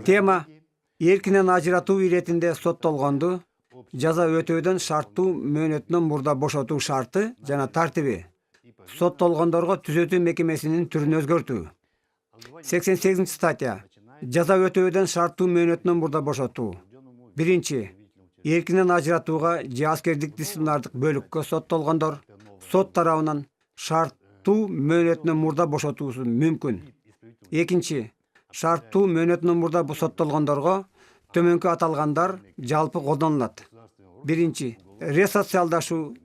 Тема эркинен ажыратуу иретинде соттолгонду жаза өтөөдөн шарттуу мөөнөтүнөн мурда бошотуу шарты жана тартиби. Соттолгондорго түзөтүү мекемесинин түрүн өзгөртүү. 88 статья. Жаза өтөөдөн шарттуу мөөнөтүнөн мурда бошотуу. Биринчи. Эркинен ажыратууга же аскердик дисциплинардык бөлүккө соттолгондор сот тарабынан шарттуу мөөнөтүнөн мурда бошотуусу мүмкүн. Экинчи. Шарттуу мөөнөтүнөн мурда соттолгондорго төмөнкү аталгандар жалпы колдонулат. Биринчи. Ресоциалдашуу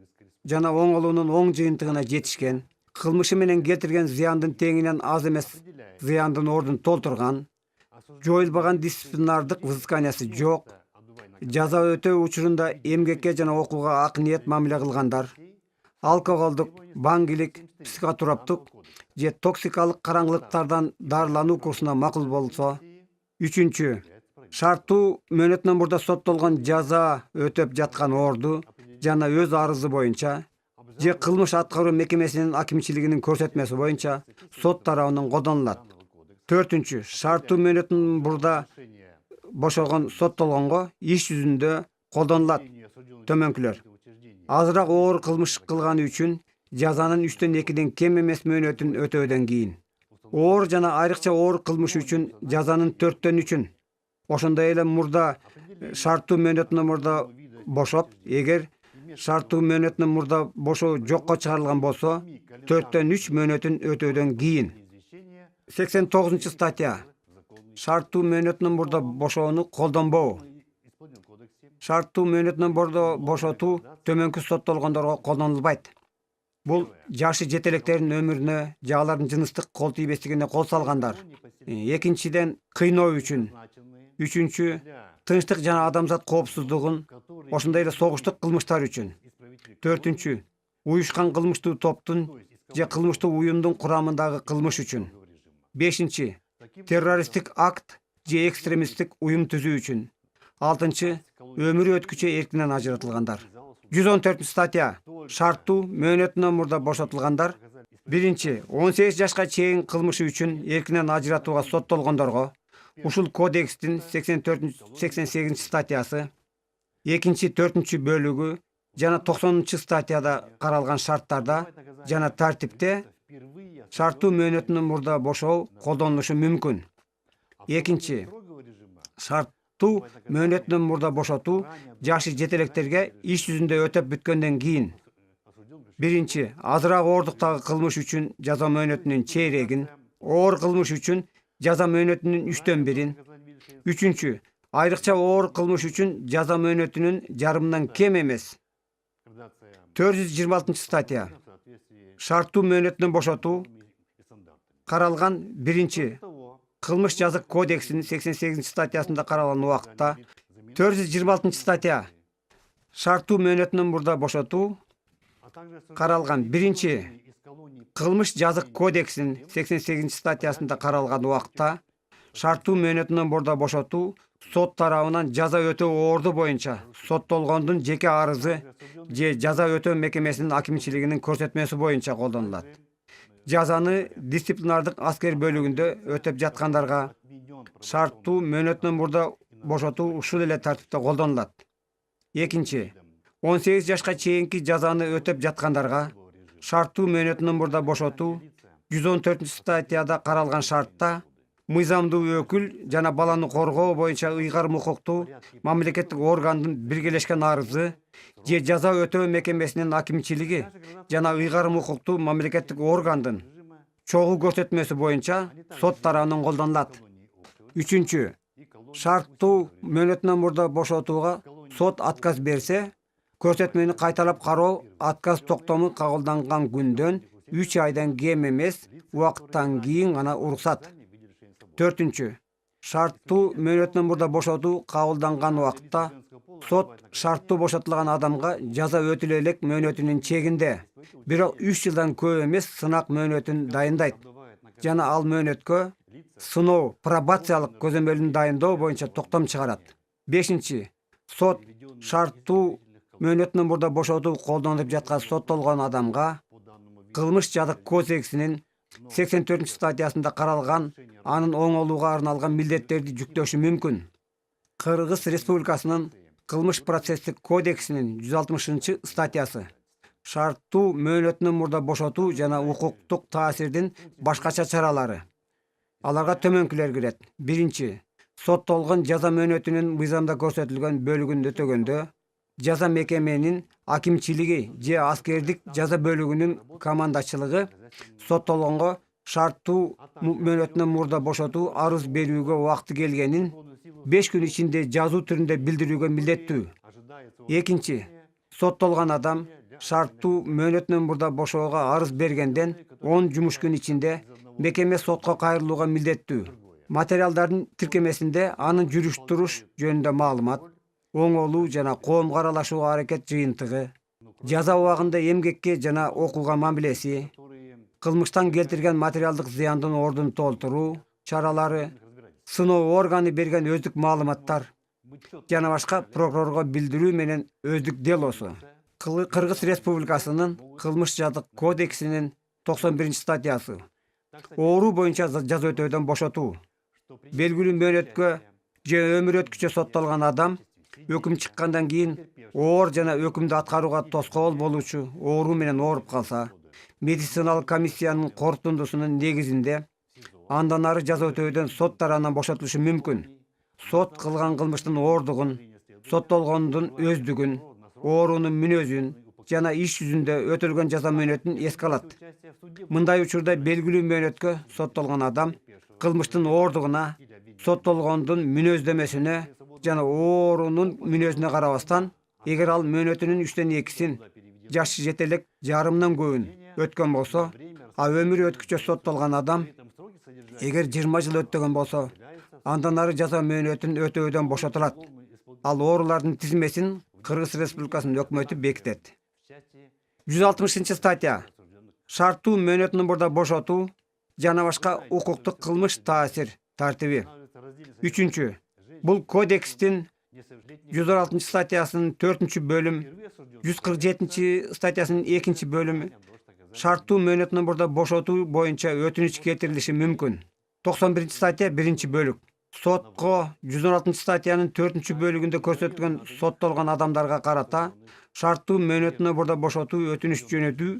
жана оңолуунун оң жыйынтыгына жетишкен, кылмышы менен келтирген зыяндын теңинен аз эмес зыяндын ордун толтурган, жоюлбаган дисциплинардык взысканиясы жок, жаза өтөө учурунда эмгекке жана окууга ак ниет мамиле кылгандар, алкоголдук, баңгилик, психотроптук же токсикалык караңгылыктардан дарылануу курсуна макул болсо. Үчүнчү. Шарттуу мөөнөтүнөн мурда соттолгон жаза өтөп жаткан орду жана өз арызы боюнча же кылмыш аткаруу мекемесинин акимчилигинин көрсөтмөсү боюнча сот тарабынан колдонулат. Төртүнчү. Шарттуу мөөнөтүнөн мурда бошогон соттолгонго иш жүзүндө колдонулат төмөнкүлөр. Азыраак оор кылмыш кылганы үчүн жазанын 3/2 кем эмес мөөнөтүн өтөөдөн кийин. Оор жана айрыкча оор кылмыш үчүн жазанын 4/3-ün. Ошондой эле мурда шарттуу мөөнөтүнөн мурда бошоп, эгер шарттуу мөөнөтүнөн мурда бошоо жокко чыгарылган болсо, 4/3 мөөнөтүн өтөөдөн кийин. 89 статья. Шарттуу мөөнөтүнөн мурда бошоону колдонбоо. Шарттуу мөөнөтүнөн мурда бошотуу төмөнкү соттолгондорго колдонулбайт. Бул жашы жетелектердин өмүрүнө же алардын жыныстык кол тийбестигине кол салгандар. Экинчиден, кыйноо үчүн. Үчүнчү, тынчтык жана адамзат коопсуздугун, ошондой эле согуштук кылмыштар үчүн. Төртүнчү, уюшкан кылмыштуу топтун же кылмыштуу уюмдун курамындагы кылмыш үчүн. Бешинчи, террористтик акт же экстремисттик уюм түзүү үчүн. Алтынчы, өмүрү өткүчө эркинен ажыратылгандар. 114 статья. Шарттуу мөөнөтүнөн мурда бошотулгандар. Биринчи, 18 жашка чейин кылмышы үчүн эркинен ажыратууга соттолгондорго ушул кодекстин 84-88 статьясы, 2-4 бөлүгү жана 90 статьяда каралган шарттарда жана тартипте шарттуу мөөнөтүнөн мурда бошоо колдонулушу мүмкүн. Экинчи, шарттуу мөөнөтүнөн мурда бошотуу жашы жетелектерге иш жүзүндө өтөп бүткөндөн кийин. Биринчи, азыраак оордуктагы кылмыш үчүн жаза мөөнөтүнүн чейрегин, оор кылмыш үчүн жаза мөөнөтүнүн 3/1-ин. Үчүнчү, айрыкча оор кылмыш үчүн жаза мөөнөтүнүн жарымынан кем эмес. 426 статья. Шарттуу мөөнөтүнөн бошотуу каралган биринчи кылмыш жазык кодексинин 88 статьясында каралган убакытта. 426 статья. Шарттуу мөөнөтүнөн мурда бошотуу каралган биринчи кылмыш жазык кодексинин 88 статьясында каралган убакытта шарттуу мөөнөтүнөн мурда бошотуу сот тарабынан жаза өтөө орду боюнча соттолгондун жеке арызы же жаза өтөө мекемесинин акимчилигинин көрсөтмөсү боюнча колдонулат. Жазаны дисциплинардык аскер бөлүгүндө өтөп жаткандарга шарттуу мөөнөтүнөн мурда бошотуу ушул эле тартипте колдонулат. Экинчи, 18 жашка чейинки жазаны өтөп жаткандарга шарттуу мөөнөтүнөн мурда бошотуу 114 статьяда каралган шартта мыйзамдуу өкүл жана баланы коргоо боюнча ыйгарым укуктуу мамлекеттик органдын биргелешкен арызы же жаза өтөө мекемесинин акимчилиги жана ыйгарым укуктуу мамлекеттик органдын чогуу көрсөтмөсү боюнча сот тарабынан колдонулат. Үчүнчү, шарттуу мөөнөтүнөн мурда бошотууга сот отказ берсе, көрсөтмөнү кайталап кароо отказ токтому кабылданган күндөн 3 айдан кем эмес убакыттан кийин гана уруксат. Төртүнчү, шарттуу мөөнөтүнөн мурда бошотуу кабылданган убакта сот шарттуу бошотулган адамга жаза өтөлө элек мөөнөтүнүн чегинде, бирок 3 жылдан көп эмес сынак мөөнөтүн дайындайт жана ал мөөнөткө сыноо пробациялык көзөмөлүн дайындоо боюнча токтом чыгарат. 5. Сот шарттуу мөөнөтүнөн мурда бошотуу колдонулуп жаткан соттолгон адамга кылмыш жадык кодексинин 84-статьясында каралган анын оңолууга арналган милдеттерди жүктөшү мүмкүн. Кыргыз Республикасынын кылмыш процесстик кодексинин 160-статьясы шарттуу мөөнөтүнөн мурда бошотуу жана укуктук таасирдин башкача чаралары. Аларга төмөнкүлөр кирет. 1. Соттолгон жаза мөөнөтүнүн мыйзамда көрсөтүлгөн бөлүгүн өтөгөндө жаза мекеменин акимчилиги же аскердик жаза бөлүгүнүн командачылыгы соттолгонго шарттуу мөөнөтүнөн мурда бошотуу арыз берүүгө убакыты келгенин 5 күн ичинде жазуу түрүндө билдирүүгө милдеттүү. 2. Соттолгон адам шарттуу мөөнөтүнөн мурда бошоого арыз бергенден 10 жумуш күн ичинде мекеме сотко кайрылууга милдеттүү. Материалдардын тиркемесинде анын жүрүш-туруш жөнүндө маалымат, оңолуу жана коомго аралашууга аракет жыйынтыгы, жаза убагында эмгекке жана окууга мамилеси, кылмыштан келтирген материалдык зыяндын ордун толтуруу чаралары, сыноо органы берген өздүк маалыматтар жана башка прокурорго билдирүү менен өздүк делосу. Кыргыз Республикасынын кылмыш жадык кодексинин 91-статьясы оору боюнча жаза өтөөдөн бошотуу. Белгилүү мөөнөткө же өмүр өткүчө соттолгон адам өкүм чыккандан кийин оор жана өкүмдү аткарууга тоскоол болуучу оору менен ооруп калса, медициналык комиссиянын корутундусунун негизинде андан ары жаза өтөөдөн сот тарабынан бошотулушу мүмкүн. Сот кылган кылмыштын оордугун, соттолгондун өздүгүн, оорунун мүнөзүн жана иш жүзүндө өтөлгөн жаза мөөнөтүн эске алат. Мындай учурда белгилүү мөөнөткө соттолгон адам кылмыштын оордугуна, соттолгондун мүнөздөмөсүнө жана оорунун мүнөзүнө карабастан, эгер ал мөөнөтүнүн 3/2-син жашы жете элек жарымдан көбүн өткөн болсо, а өмүрү өткүчө соттолгон адам эгер 20 жыл өттөгөн болсо, андан ары жаза мөөнөтүн өтөөдөн бошотулат. Ал оорулардын тизмесин Кыргыз Республикасынын өкмөтү бекитет. 160-статья шарттуу мөөнөтүнөн мурда бошотуу жана башка укуктук кылмыш таасир тартиби. 3. Бул кодекстин 116-статьясынын 4-бөлүм, 147-статьясынын 2-бөлүмү шарттуу мөөнөтүнөн мурда бошотуу боюнча өтүнүч кетирилиши мүмкүн. 91-статья 1-бөлүк. Сотко 116-статьянын 4-бөлүгүндө көрсөтүлгөн соттолгон адамдарга карата шарттуу мөөнөтүнөн мурда бошотуу өтүнүч жөнөтүү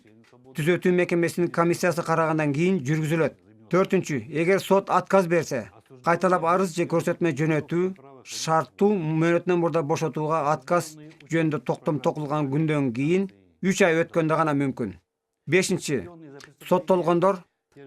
түзөтүү мекемесинин комиссиясы карагандан кийин жүргүзүлөт. 4. Эгер сот отказ берсе, кайталап арыз же көрсөтмө жөнөтүү шарттуу мөөнөтүнөн мурда бошотууга отказ жөнүндө токтом токулган күндөн кийин 3 ай өткөндө гана мүмкүн. 5. Соттолгондор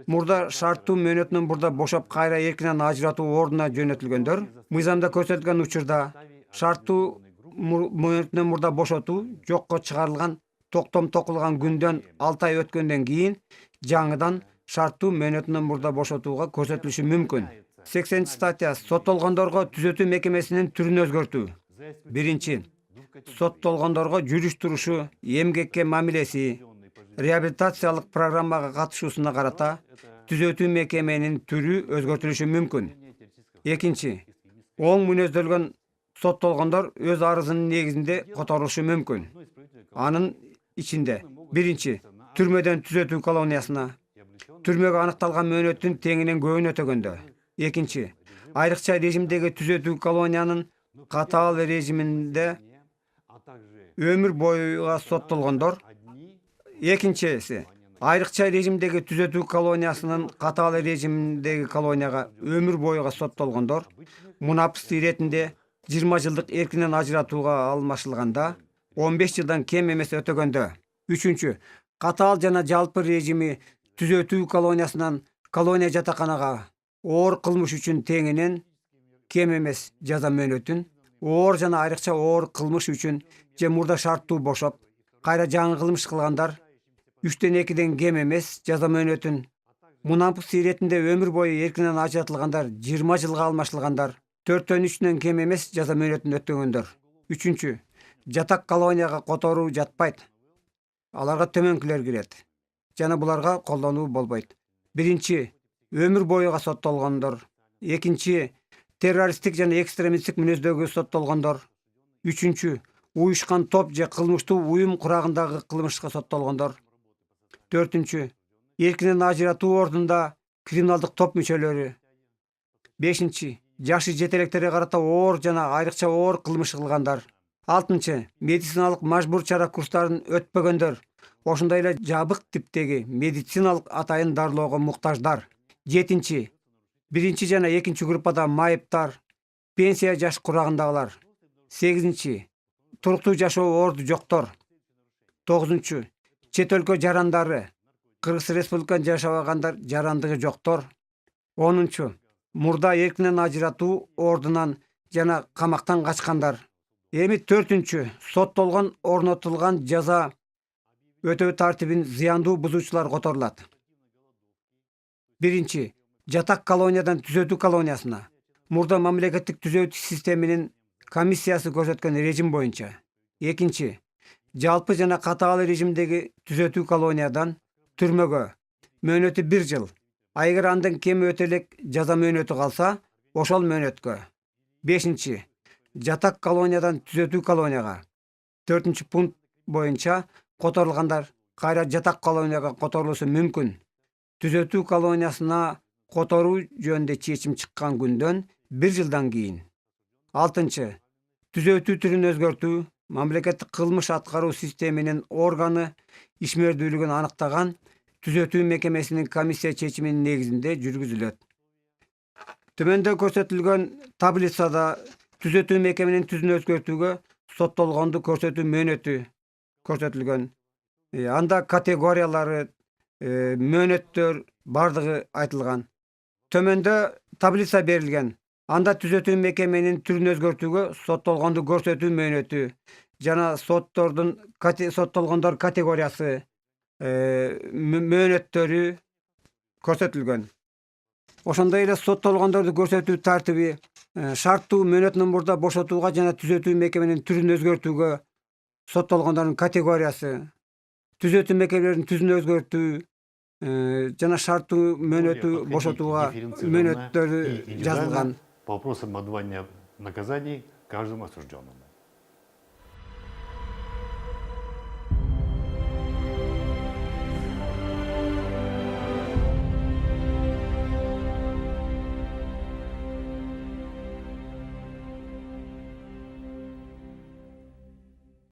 мурда шарттуу мөөнөтүнөн мурда бошоп кайра эркинен ажыратуу ордуна жөнөтүлгөндөр мыйзамда көрсөтүлгөн учурда шарттуу мөөнөтүнөн мурда бошотуу жокко чыгарылган токтом токулган күндөн 6 ай өткөндөн кийин жаңыдан шарттуу мөөнөтүнөн мурда бошотууга көрсөтүлүшү мүмкүн. 80-статья соттолгондорго түзөтүү мекемесинин түрүн өзгөртүү. 1. Соттолгондорго жүрүш-турушу, эмгекке мамилеси, реабилитациялык программага катышуусуна карата түзөтүү мекеменин түрү өзгөртүлүшү мүмкүн. 2. Оң мүнөздөлгөн соттолгондор өз арызынын негизинде которулушу мүмкүн. Анын ичинде 1. Түрмөдөн түзөтүү колониясына, түрмөгө аныкталган мөөнөттүн теңинен көбүн өтөгөндө. 2. Айрыкча режимдеги түзөтүү колониянын катаал режиминде өмүр боюга соттолгондор. 2. Айрыкча режимдеги түзөтүү колониясынын катаал режимдеги колонияга өмүр боюга соттолгондор мунапыс иретинде 20 жылдык эркинен ажыратууга алмашылганда 15 жылдан кем эмес өтөгөндө. 3. Катаал жана жалпы режими түзөтүү колониясынан колония жатаканага оор кылмыш үчүн теңинен кем эмес жаза мөөнөтүн, оор жана айрыкча оор кылмыш үчүн же мурда шарттуу бошоп, кайра жаңы кылмыш кылгандар 3/2 кем эмес жаза мөөнөтүн, Мунапыс иретинде өмүр бою эркинен ажыратылгандар, 20 жылга алмашылгандар, 4-3 кем эмес жаза мөөнөтүн өтөгөндөр. 3. Жатак колонияга которуу жатпайт. Аларга төмөнкүлөр кирет жана буларга колдонуу болбойт. 1. Өмүр боюга соттолгондор. 2. Террористтик жана экстремисттик мүнөздөгү соттолгондор. 3. Уюшкан топ же кылмыштуу уюм курагындагы кылмышка соттолгондор. 4. Эркинен ажыратуу ордунда криминалдык топ мүчөлөрү. 5. Жашы жетелектерге карата оор жана айрыкча оор кылмыш кылгандар. 6. Медициналык мажбур чара курстарын өтпөгөндөр, ошондой эле жабык типтеги медициналык атайын дарылоого муктаждар. 7. Биринчи жана экинчи группада майыптар, пенсия жаш курагындагылар. 8. Туруктуу жашоо орду жоктор. 9. Чет өлкө жарандары, Кыргыз Республикасында жашабагандар, жарандыгы жоктор. 10. Мурда эркинен ажыратуу ордунан жана камактан качкандар. Эми 4. Соттолгон орнотулган жаза өтөө тартибин зыяндуу бузуучулар которулат. 1. Жатак колониядан түзөтүү колониясына. Мурда мамлекеттик түзөтүү системинин комиссиясы көрсөткөн режим боюнча. 2. Жалпы жана катаал режимдеги түзөтүү колониядан түрмөгө. Мөөнөтү 1 жыл. Эгер андан кем өтө элек жаза мөөнөтү калса, ошол мөөнөткө. 5. Жатак колониядан түзөтүү колонияга. 4 пункт боюнча которулгандар кайра жатак колонияга которулушу мүмкүн. Түзөтүү колониясына которуу жөнүндө чечим чыккан күндөн 1 жылдан кийин. 6. Түзөтүү түрүн өзгөртүү. Мамлекеттик кылмыш аткаруу системинин органы ишмердүүлүгүн аныктаган түзөтүү мекемесинин комиссия чечиминин негизинде жүргүзүлөт. Төмөндө көрсөтүлгөн таблицада түзөтүү мекеменин түзүн өзгөртүүгө соттолгонду көрсөтүү мөөнөтү көрсөтүлгөн. Анда категориялары, мөөнөттөр бардыгы айтылган. Төмөндө таблица берилген. Анда түзөтүү мекеменин түрүн өзгөртүүгө соттолгонду көрсөтүү мөөнөтү жана соттолгондор категориясы, мөөнөттөрү көрсөтүлгөн. Ошондой эле соттолгондорду көрсөтүү тартиби, шарттуу мөөнөтүнөн мурда бошотууга жана түзөтүү мекеменин түрүн өзгөртүүгө соттолгондордун категориясы, түзөтүү мекемелеринин түзүн өзгөртүү жана шарттуу мөөнөтү бошотууга мөөнөттөрү жазылган. По вопросам отбывания наказаний каждому осужденному.